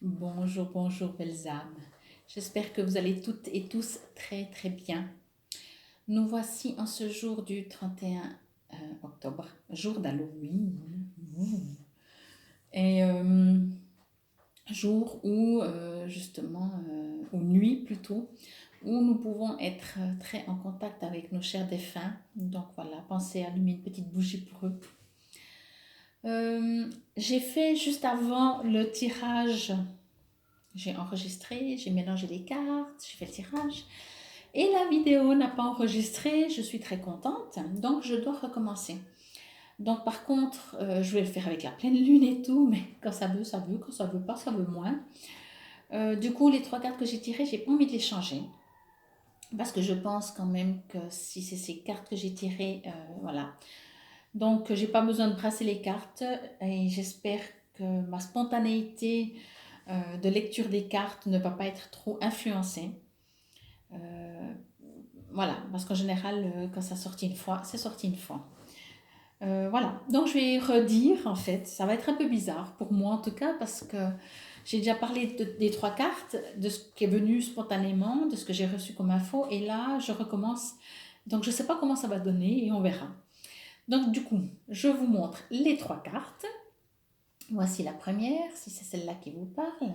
Bonjour, bonjour, belles âmes. J'espère que vous allez toutes et tous très très bien. Nous voici en ce jour du 31 octobre, jour d'Halloween. Et jour où, ou nuit plutôt, où nous pouvons être très en contact avec nos chers défunts. Donc voilà, pensez à allumer une petite bougie pour eux. J'ai fait juste avant le tirage. J'ai enregistré, j'ai mélangé les cartes, j'ai fait le tirage. Et la vidéo n'a pas enregistré, je suis très contente, donc je dois recommencer. Donc par contre, je vais le faire avec la pleine lune et tout, mais quand ça veut, ça veut, quand ça veut pas, ça veut moins. Du coup, les trois cartes que j'ai tirées, j'ai pas envie de les changer. Parce que je pense quand même que si c'est ces cartes que j'ai tirées, voilà. Donc j'ai pas besoin de brasser les cartes et j'espère que ma spontanéité de lecture des cartes ne va pas être trop influencée. Voilà, parce qu'en général, quand ça sortit une fois, c'est sorti une fois. Voilà, donc je vais redire en fait, ça va être un peu bizarre pour moi en tout cas, parce que j'ai déjà parlé des trois cartes, de ce qui est venu spontanément, de ce que j'ai reçu comme info, et là je recommence. Donc je ne sais pas comment ça va donner et on verra. Donc du coup, je vous montre les trois cartes. Voici la première, si c'est celle-là qui vous parle.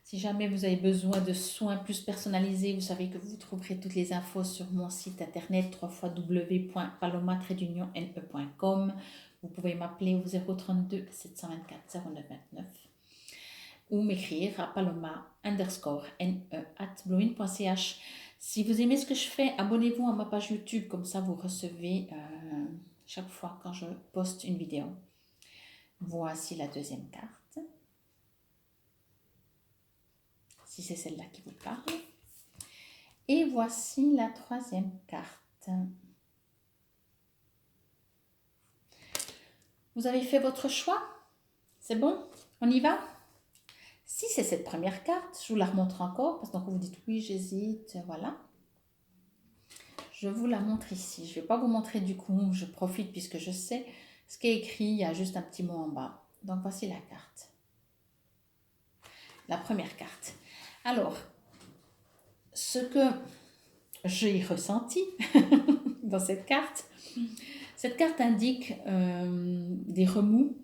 Si jamais vous avez besoin de soins plus personnalisés, vous savez que vous trouverez toutes les infos sur mon site internet www.paloma-ne.com. Vous pouvez m'appeler au 032 724 0929 ou m'écrire à paloma_ne@bluin.ch. Si vous aimez ce que je fais, abonnez-vous à ma page YouTube, comme ça vous recevez chaque fois quand je poste une vidéo. Voici la deuxième carte. Si c'est celle-là qui vous parle. Et voici la troisième carte. Vous avez fait votre choix? C'est bon? On y va? Si c'est cette première carte, je vous la remontre encore, parce que vous dites oui, j'hésite, voilà. Je vous la montre ici. Je ne vais pas vous montrer du coup, je profite puisque je sais ce qui est écrit, il y a juste un petit mot en bas. Donc voici la carte. La première carte. Alors, ce que j'ai ressenti dans cette carte indique des remous,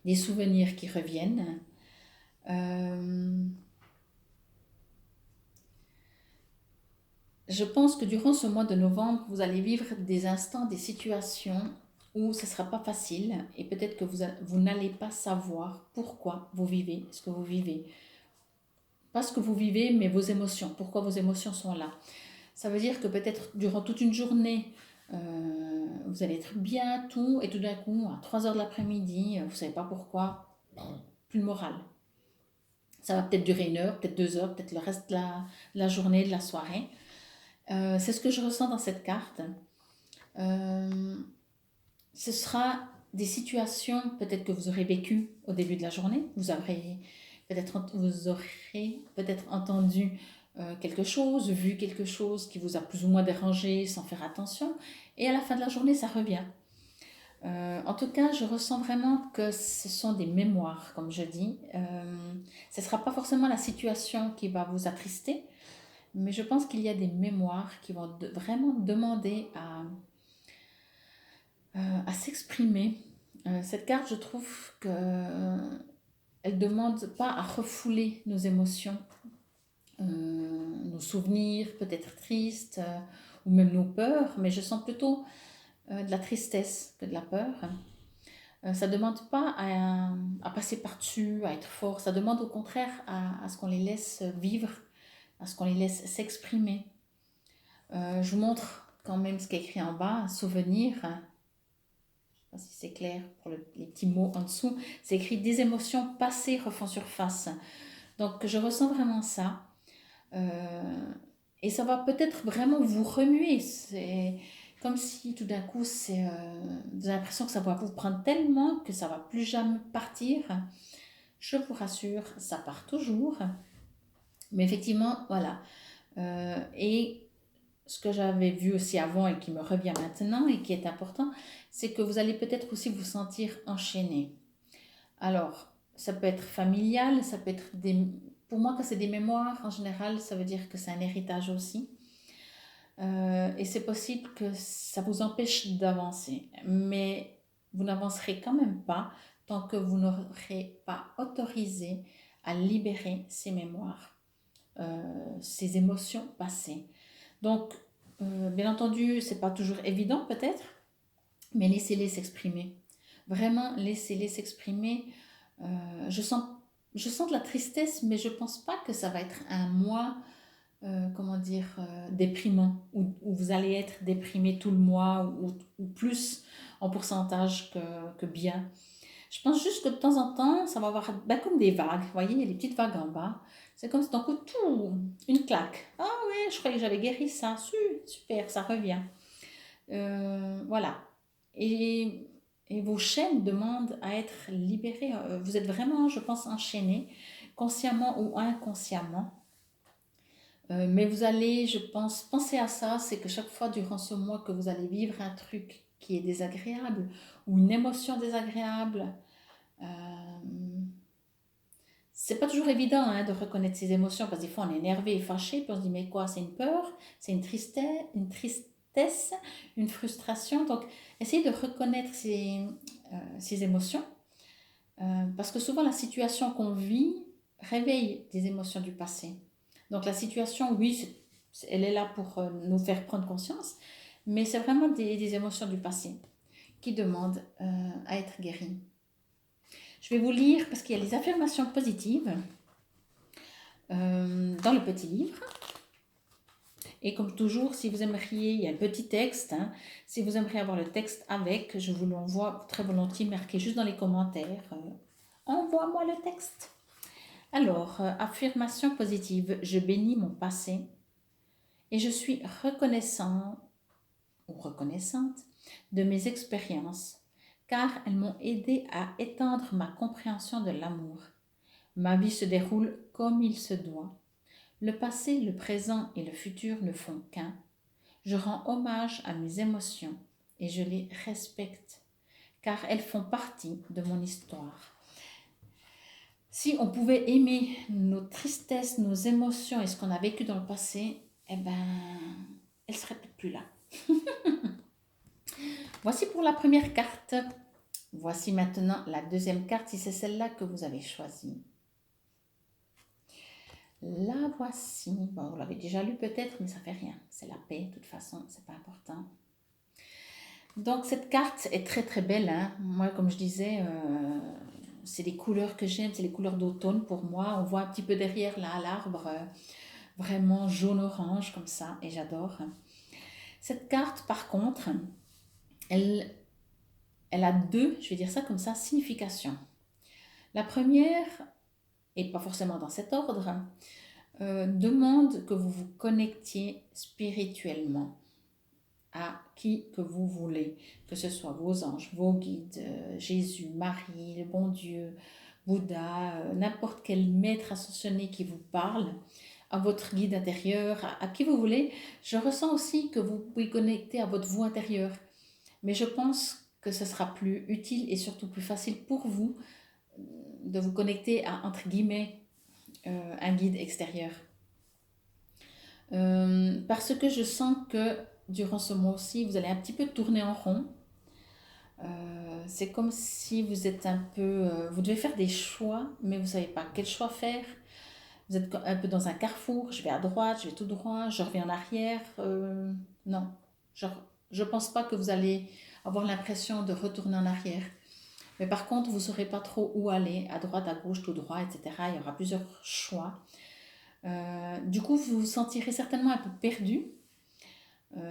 des souvenirs qui reviennent. Je pense que durant ce mois de novembre, vous allez vivre des instants, des situations où ce ne sera pas facile et peut-être que vous n'allez pas savoir pourquoi vous vivez ce que vous vivez. Pas ce que vous vivez, mais vos émotions, pourquoi vos émotions sont là. Ça veut dire que peut-être durant toute une journée, vous allez être bien, tout, et tout d'un coup, à 3 heures de l'après-midi, vous ne savez pas pourquoi, plus le moral. Ça va peut-être durer 1 heure, peut-être 2 heures, peut-être le reste de la journée, de la soirée. C'est ce que je ressens dans cette carte. Ce sera des situations peut-être que vous aurez vécues au début de la journée. Vous aurez peut-être entendu quelque chose, vu quelque chose qui vous a plus ou moins dérangé sans faire attention. Et à la fin de la journée, ça revient. En tout cas, je ressens vraiment que ce sont des mémoires, comme je dis. Ce ne sera pas forcément la situation qui va vous attrister, mais je pense qu'il y a des mémoires qui vont vraiment demander à s'exprimer. Cette carte, je trouve qu'elle ne demande pas à refouler nos émotions, nos souvenirs, peut-être tristes, ou même nos peurs, mais je sens plutôt de la tristesse que de la peur. Ça ne demande pas à passer par-dessus, à être fort. Ça demande au contraire à ce qu'on les laisse vivre, à ce qu'on les laisse s'exprimer. Je vous montre quand même ce qui est écrit en bas, un souvenir. Je ne sais pas si c'est clair pour les petits mots en dessous. C'est écrit des émotions passées refont surface. Donc je ressens vraiment ça. Et ça va peut-être vraiment vous remuer. C'est comme si tout d'un coup, vous avez l'impression que ça va vous prendre tellement que ça ne va plus jamais partir. Je vous rassure, ça part toujours. Mais effectivement, voilà. Et ce que j'avais vu aussi avant et qui me revient maintenant et qui est important, c'est que vous allez peut-être aussi vous sentir enchaîné. Alors, Ça peut être familial, ça peut être des... Pour moi, quand c'est des mémoires, en général, ça veut dire que c'est un héritage aussi. Et c'est possible que ça vous empêche d'avancer. Mais vous n'avancerez quand même pas tant que vous n'aurez pas autorisé à libérer ces mémoires, ces émotions passées. Donc, bien entendu, c'est pas toujours évident peut-être, mais laissez-les s'exprimer. Vraiment, laissez-les s'exprimer. Je sens, je sens de la tristesse, mais je pense pas que ça va être un mois, comment dire, déprimant, où vous allez être déprimé tout le mois, ou plus en pourcentage que bien. Je pense juste que de temps en temps, ça va avoir ben, comme des vagues. Vous voyez, il y a les petites vagues en bas. C'est comme si d'un coup, tout, une claque. Ah ouais, je croyais que j'avais guéri ça. Super, ça revient. Voilà. Et, et vos chaînes demandent à être libérées. Vous êtes vraiment, je pense, enchaînés, consciemment ou inconsciemment. Mais vous allez, je pense, penser à ça, c'est que chaque fois durant ce mois que vous allez vivre un truc qui est désagréable ou une émotion désagréable, euh, c'est pas toujours évident hein, de reconnaître ses émotions parce que des fois on est énervé et fâché, puis on se dit mais quoi, c'est une peur, c'est une tristesse, une frustration. Donc essayez de reconnaître ces émotions parce que souvent la situation qu'on vit réveille des émotions du passé. Donc la situation, oui, elle est là pour nous faire prendre conscience, mais c'est vraiment des émotions du passé qui demandent à être guéries. Je vais vous lire parce qu'il y a les affirmations positives dans le petit livre. Et comme toujours, si vous aimeriez, il y a un petit texte. Hein, si vous aimeriez avoir le texte avec, je vous l'envoie très volontiers. Marquez juste dans les commentaires. Envoie-moi le texte. Alors, affirmation positive. Je bénis mon passé et je suis reconnaissant ou reconnaissante de mes expériences car elles m'ont aidé à étendre ma compréhension de l'amour. Ma vie se déroule comme il se doit. Le passé, le présent et le futur ne font qu'un. Je rends hommage à mes émotions et je les respecte, car elles font partie de mon histoire. Si on pouvait aimer nos tristesses, nos émotions et ce qu'on a vécu dans le passé, eh ben, elles ne seraient peut-être plus là. Voici pour la première carte. Voici maintenant la deuxième carte, si c'est celle-là que vous avez choisie. La voici. Bon, vous l'avez déjà lu peut-être, mais ça fait rien. C'est la paix, de toute façon, c'est pas important. Donc cette carte est très très belle. Hein. Moi, comme je disais, c'est les couleurs que j'aime, c'est les couleurs d'automne pour moi. On voit un petit peu derrière là l'arbre, vraiment jaune-orange comme ça, et j'adore. Cette carte, par contre, elle a deux, je vais dire ça comme ça, significations. La première, et pas forcément dans cet ordre, demande que vous vous connectiez spirituellement à qui que vous voulez, que ce soit vos anges, vos guides, Jésus, Marie, le bon Dieu, Bouddha, n'importe quel maître ascensionné qui vous parle, à votre guide intérieur, à qui vous voulez. Je ressens aussi que vous pouvez connecter à votre voix intérieure, mais je pense que ce sera plus utile et surtout plus facile pour vous de vous connecter à, entre guillemets, un guide extérieur. Parce que je sens que durant ce mois-ci, vous allez un petit peu tourner en rond. C'est comme si vous êtes un peu... vous devez faire des choix, mais vous ne savez pas quel choix faire. Vous êtes un peu dans un carrefour, je vais à droite, je vais tout droit, je reviens en arrière. Non, je ne pense pas que vous allez avoir l'impression de retourner en arrière. Mais par contre, vous ne saurez pas trop où aller, à droite, à gauche, tout droit, etc. Il y aura plusieurs choix. Du coup, vous vous sentirez certainement un peu perdu. Il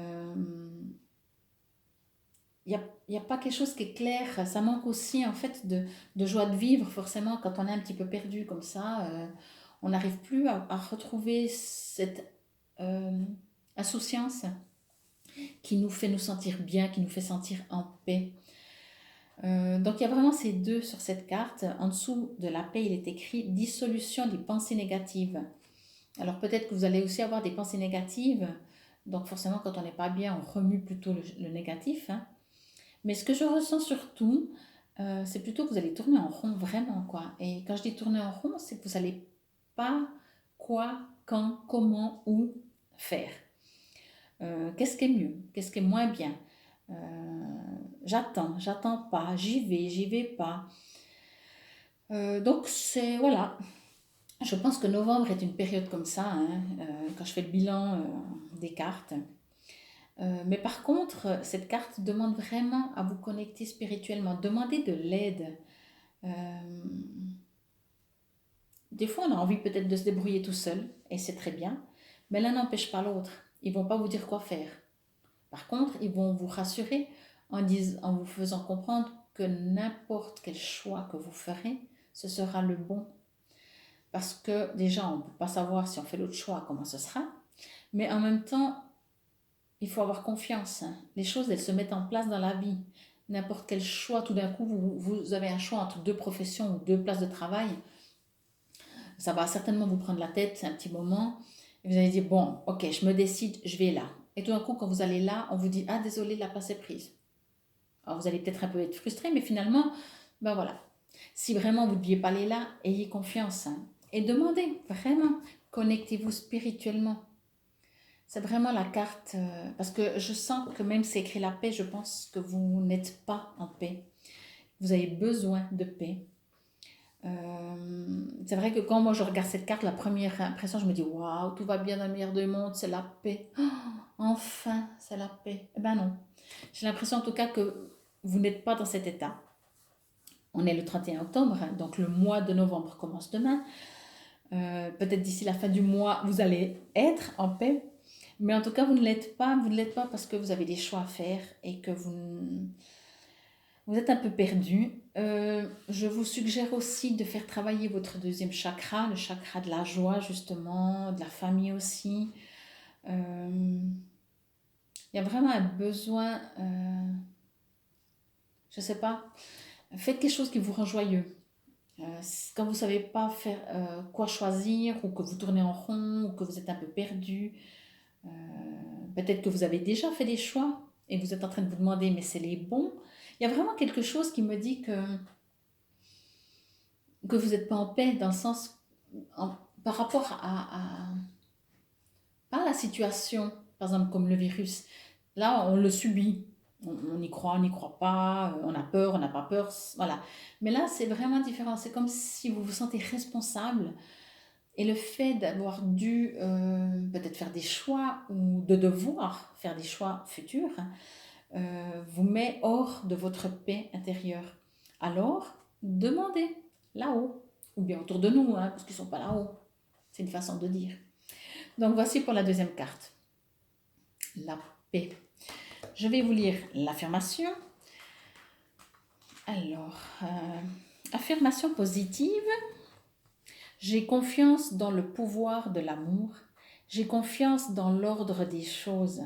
n'y a pas quelque chose qui est clair. Ça manque aussi en fait de joie de vivre forcément quand on est un petit peu perdu comme ça. On n'arrive plus à retrouver cette insouciance qui nous fait nous sentir bien, qui nous fait sentir en paix. Donc il y a vraiment ces deux sur cette carte. En dessous de la paix, il est écrit dissolution des pensées négatives. Alors peut-être que vous allez aussi avoir des pensées négatives. Donc forcément, quand on n'est pas bien, on remue plutôt le négatif. Hein. Mais ce que je ressens surtout, c'est plutôt que vous allez tourner en rond, vraiment, quoi. Et quand je dis tourner en rond, c'est que vous n'allez pas quoi, quand, comment, où faire. Qu'est-ce qui est mieux? Qu'est-ce qui est moins bien? Euh, j'attends pas, j'y vais pas. Donc, c'est, voilà. Je pense que novembre est une période comme ça, hein, quand je fais le bilan des cartes. Mais par contre, cette carte demande vraiment à vous connecter spirituellement. Demandez de l'aide. Euh, des fois, on a envie peut-être de se débrouiller tout seul, et c'est très bien. Mais l'un n'empêche pas l'autre. Ils vont pas vous dire quoi faire. Par contre, ils vont vous rassurer en vous faisant comprendre que n'importe quel choix que vous ferez, ce sera le bon. Parce que déjà, on ne peut pas savoir si on fait l'autre choix, comment ce sera. Mais en même temps, il faut avoir confiance. Les choses, elles se mettent en place dans la vie. N'importe quel choix, tout d'un coup, vous avez un choix entre deux professions ou deux places de travail. Ça va certainement vous prendre la tête, c'est un petit moment. Et vous allez dire, bon, ok, je me décide, je vais là. Et tout d'un coup, quand vous allez là, on vous dit, ah, désolé, la place est prise. Alors, vous allez peut-être un peu être frustré, mais finalement, ben voilà. Si vraiment vous ne deviez pas aller là, ayez confiance. Et demandez, vraiment, connectez-vous spirituellement. C'est vraiment la carte, parce que je sens que même si c'est écrit la paix, je pense que vous n'êtes pas en paix. Vous avez besoin de paix. C'est vrai que quand moi je regarde cette carte, la première impression, je me dis waouh, tout va bien dans le meilleur des mondes, c'est la paix. Oh, enfin, c'est la paix. Eh ben non. J'ai l'impression en tout cas que vous n'êtes pas dans cet état. On est le 31 octobre, hein, donc le mois de novembre commence demain. Peut-être d'ici la fin du mois, vous allez être en paix. Mais en tout cas, vous ne l'êtes pas. Vous ne l'êtes pas parce que vous avez des choix à faire et que vous êtes un peu perdu. Je vous suggère aussi de faire travailler votre deuxième chakra, le chakra de la joie justement, de la famille aussi. Euh, il y a vraiment un besoin, je ne sais pas, faites quelque chose qui vous rend joyeux. Quand vous ne savez pas faire quoi choisir ou que vous tournez en rond ou que vous êtes un peu perdu, euh, peut-être que vous avez déjà fait des choix et vous êtes en train de vous demander mais c'est les bons. Il y a vraiment quelque chose qui me dit que vous n'êtes pas en paix dans le sens par rapport pas à la situation, par exemple comme le virus. Là, on le subit. On y croit, on n'y croit pas, on a peur, on n'a pas peur, voilà. Mais là, c'est vraiment différent. C'est comme si vous vous sentez responsable. Et le fait d'avoir dû peut-être faire des choix ou de devoir faire des choix futurs vous met hors de votre paix intérieure. Alors, demandez là-haut, ou bien autour de nous, hein, parce qu'ils ne sont pas là-haut. C'est une façon de dire. Donc voici pour la deuxième carte, la paix. Je vais vous lire l'affirmation. Alors, affirmation positive. J'ai confiance dans le pouvoir de l'amour. J'ai confiance dans l'ordre des choses.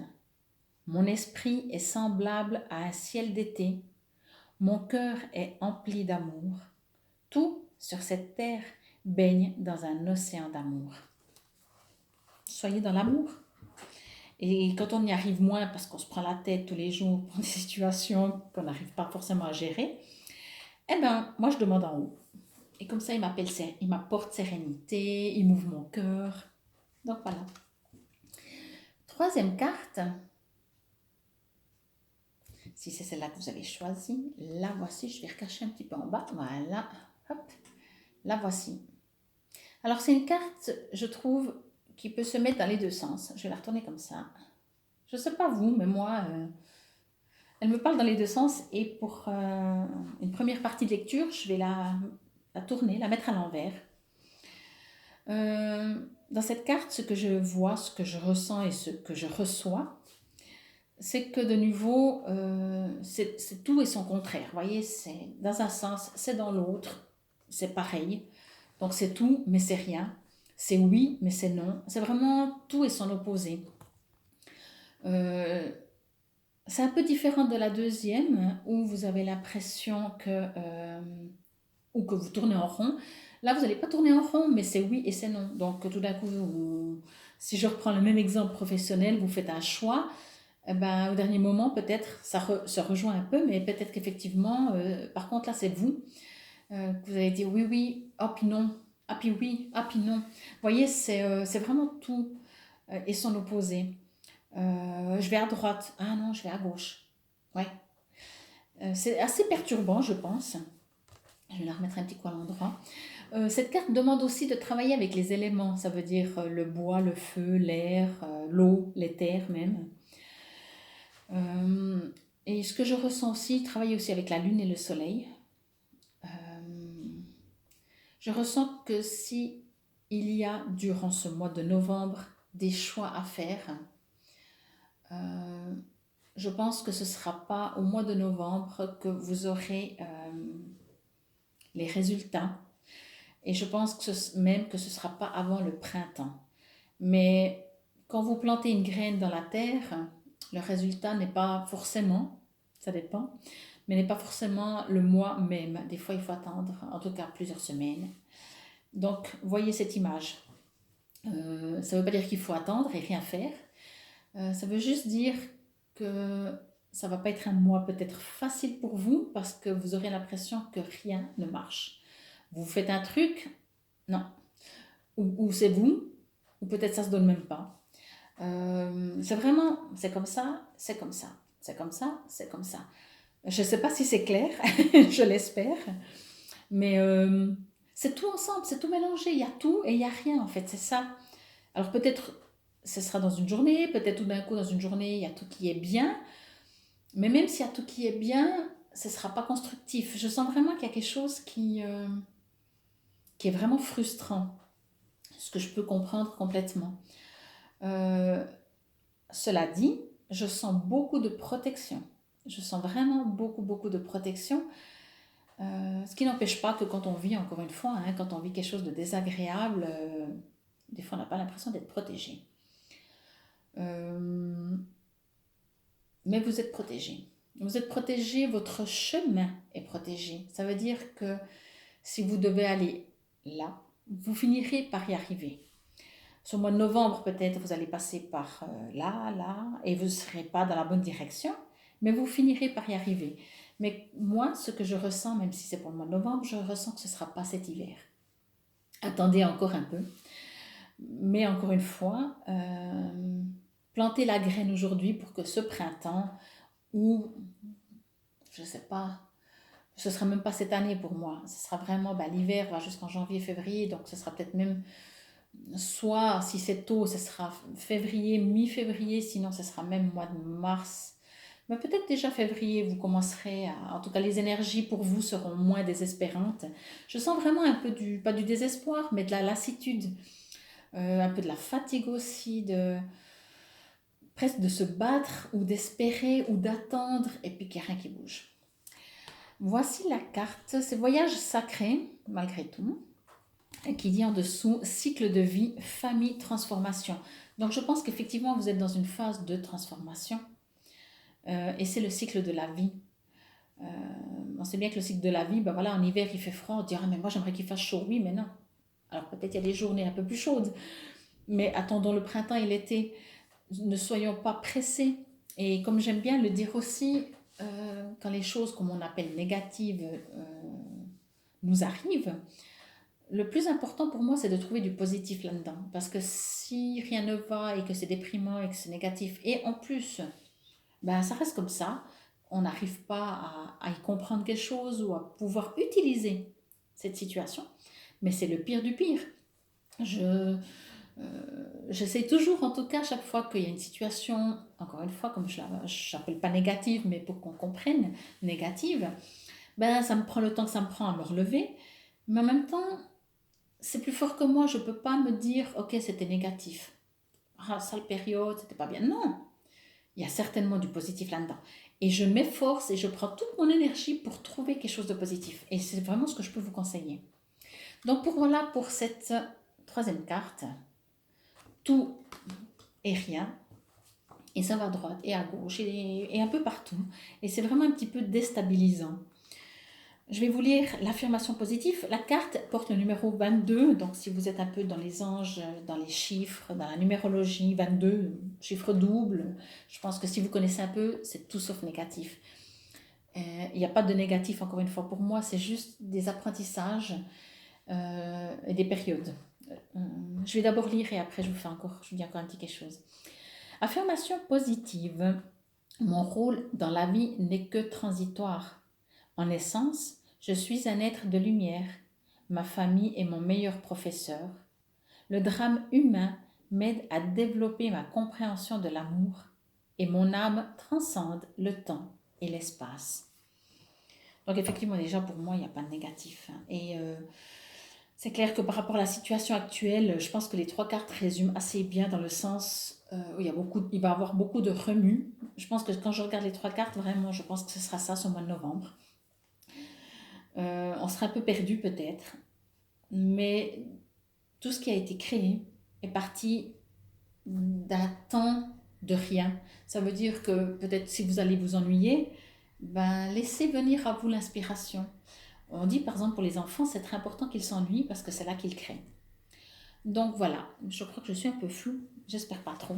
Mon esprit est semblable à un ciel d'été. Mon cœur est empli d'amour. Tout sur cette terre baigne dans un océan d'amour. Soyez dans l'amour. Et quand on y arrive moins parce qu'on se prend la tête tous les jours pour des situations qu'on n'arrive pas forcément à gérer, eh ben, moi je demande en haut. Et comme ça, il m'apporte sérénité, il m'ouvre mon cœur. Donc voilà. Troisième carte, si c'est celle-là que vous avez choisie, la voici. Je vais recacher un petit peu en bas. Voilà. Hop. La voici. Alors c'est une carte, je trouve, qui peut se mettre dans les deux sens. Je vais la retourner comme ça. Je ne sais pas vous, mais moi, elle me parle dans les deux sens. Et pour une première partie de lecture, je vais la tourner, la mettre à l'envers. Dans cette carte, ce que je vois, ce que je ressens et ce que je reçois, c'est que de nouveau, c'est tout et son contraire. Vous voyez, c'est dans un sens, c'est dans l'autre, c'est pareil. Donc c'est tout, mais c'est rien. C'est oui, mais c'est non. C'est vraiment tout et son opposé. C'est un peu différent de la deuxième, où vous avez l'impression ou que vous tournez en rond. Là, vous n'allez pas tourner en rond, mais c'est oui et c'est non. Donc tout d'un coup, si je reprends le même exemple professionnel, vous faites un choix. eh ben, au dernier moment, peut-être, se rejoint un peu, mais peut-être qu'effectivement, par contre, là, c'est vous, que vous allez dire oui, oui, ah puis non, ah puis oui, ah puis non. Vous voyez, c'est vraiment tout et son opposé. Je vais à droite, ah non, je vais à gauche. Ouais. C'est assez perturbant, je pense. Je vais la remettre un petit coup à l'endroit. Cette carte demande aussi de travailler avec les éléments, ça veut dire le bois, le feu, l'air, l'eau, l'éther même. Euh, et ce que je ressens aussi, travailler aussi avec la lune et le soleil. Euh, je ressens que si il y a durant ce mois de novembre des choix à faire, euh, je pense que ce ne sera pas au mois de novembre que vous aurez les résultats. Et je pense même que ce ne sera pas avant le printemps. Mais quand vous plantez une graine dans la terre, le résultat n'est pas forcément, ça dépend, mais n'est pas forcément le mois même. Des fois, il faut attendre, en tout cas plusieurs semaines. Donc, voyez cette image. Ça ne veut pas dire qu'il faut attendre et rien faire. Ça veut juste dire que ça ne va pas être un mois peut-être facile pour vous parce que vous aurez l'impression que rien ne marche. Vous faites un truc, non. Ou c'est vous, ou peut-être ça ne se donne même pas. C'est vraiment, c'est comme ça, c'est comme ça, c'est comme ça, c'est comme ça. Je ne sais pas si c'est clair, je l'espère, mais c'est tout ensemble, c'est tout mélangé, il y a tout et il n'y a rien en fait, c'est ça. Alors peut-être ce sera dans une journée, peut-être tout d'un coup dans une journée il y a tout qui est bien, mais même s'il y a tout qui est bien, ce ne sera pas constructif. Je sens vraiment qu'il y a quelque chose qui est vraiment frustrant, ce que je peux comprendre complètement. Euh, Cela dit, je sens beaucoup de protection. Je sens vraiment beaucoup, beaucoup de protection. Ce qui n'empêche pas que quand on vit, encore une fois, hein, quand on vit quelque chose de désagréable, des fois on n'a pas l'impression d'être protégé. Euh, mais vous êtes protégé. Vous êtes protégé, votre chemin est protégé. Ça veut dire que si vous devez aller là, vous finirez par y arriver. Sur le mois de novembre, peut-être, vous allez passer par là, là, et vous ne serez pas dans la bonne direction, mais vous finirez par y arriver. Mais moi, ce que je ressens, même si c'est pour le mois de novembre, je ressens que ce ne sera pas cet hiver. Attendez encore un peu. Mais encore une fois, plantez la graine aujourd'hui pour que ce printemps, ou je ne sais pas, ce ne sera même pas cette année pour moi. Ce sera vraiment, l'hiver va jusqu'en janvier, février, donc ce sera peut-être même soit si c'est tôt, ce sera février, mi-février, sinon ce sera même mois de mars. Mais peut-être déjà février, vous commencerez à... En tout cas, les énergies pour vous seront moins désespérantes. Je sens vraiment un peu pas du désespoir, mais de la lassitude, un peu de la fatigue aussi, presque de se battre ou d'espérer ou d'attendre, et puis qu'il n'y a rien qui bouge. Voici la carte, c'est voyage sacré, malgré tout, qui dit en dessous cycle de vie, famille, transformation. Donc je pense qu'effectivement vous êtes dans une phase de transformation et c'est le cycle de la vie. On sait bien que le cycle de la vie, voilà, en hiver il fait froid, on dirait mais moi j'aimerais qu'il fasse chaud, oui mais non. Alors peut-être il y a des journées un peu plus chaudes, mais attendons le printemps et l'été, ne soyons pas pressés. Et comme j'aime bien le dire aussi, quand les choses comme on appelle négatives nous arrivent, le plus important pour moi, c'est de trouver du positif là-dedans. Parce que si rien ne va et que c'est déprimant et que c'est négatif, et en plus, ça reste comme ça, on n'arrive pas à y comprendre quelque chose ou à pouvoir utiliser cette situation. Mais c'est le pire du pire. J'essaie toujours, en tout cas, chaque fois qu'il y a une situation, encore une fois, comme je n'appelle pas négative, mais pour qu'on comprenne, négative, ça me prend le temps que ça me prend à me relever. Mais en même temps, c'est plus fort que moi, je ne peux pas me dire, ok, c'était négatif. Ah, sale période, c'était pas bien. Non, il y a certainement du positif là-dedans. Et je m'efforce et je prends toute mon énergie pour trouver quelque chose de positif. Et c'est vraiment ce que je peux vous conseiller. Donc voilà pour cette troisième carte. Tout et rien. Et ça va à droite et à gauche et un peu partout. Et c'est vraiment un petit peu déstabilisant. Je vais vous lire l'affirmation positive. La carte porte le numéro 22, donc si vous êtes un peu dans les anges, dans les chiffres, dans la numérologie, 22, chiffre double, je pense que si vous connaissez un peu, c'est tout sauf négatif. Il n'y a pas de négatif, encore une fois, pour moi, c'est juste des apprentissages et des périodes. Je vais d'abord lire et après je vous dis encore un petit quelque chose. Affirmation positive. Mon rôle dans la vie n'est que transitoire. En essence, je suis un être de lumière. Ma famille est mon meilleur professeur. Le drame humain m'aide à développer ma compréhension de l'amour et mon âme transcende le temps et l'espace. Donc effectivement, déjà pour moi, il n'y a pas de négatif. Et c'est clair que par rapport à la situation actuelle, je pense que les trois cartes résument assez bien dans le sens où il va y avoir beaucoup de remue. Je pense que quand je regarde les trois cartes, vraiment, je pense que ce sera ça ce mois de novembre. On sera un peu perdu peut-être, mais tout ce qui a été créé est parti d'un temps de rien. Ça veut dire que peut-être si vous allez vous ennuyer, ben laissez venir à vous l'inspiration. On dit par exemple pour les enfants, c'est très important qu'ils s'ennuient parce que c'est là qu'ils créent. Donc voilà, je crois que je suis un peu floue, j'espère pas trop.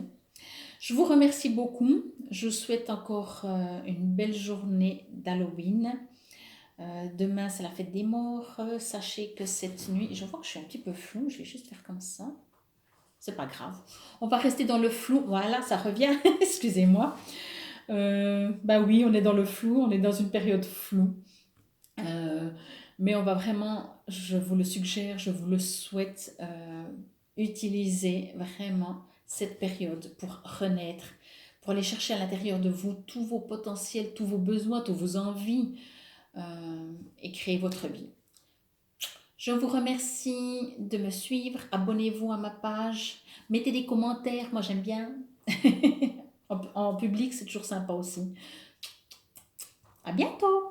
Je vous remercie beaucoup. Je vous souhaite encore une belle journée d'Halloween. Demain, c'est la fête des morts. Sachez que cette nuit, je vois que je suis un petit peu floue, je vais juste faire comme ça. C'est pas grave. On va rester dans le flou. Voilà, ça revient. Excusez-moi. Bah oui, on est dans le flou, on est dans une période floue. Mais on va vraiment, je vous le suggère, je vous le souhaite, utiliser vraiment cette période pour renaître, pour aller chercher à l'intérieur de vous tous vos potentiels, tous vos besoins, toutes vos envies et créer votre vie. Je vous remercie de me suivre. Abonnez-vous à ma page. Mettez des commentaires. Moi, j'aime bien. En public, c'est toujours sympa aussi. À bientôt!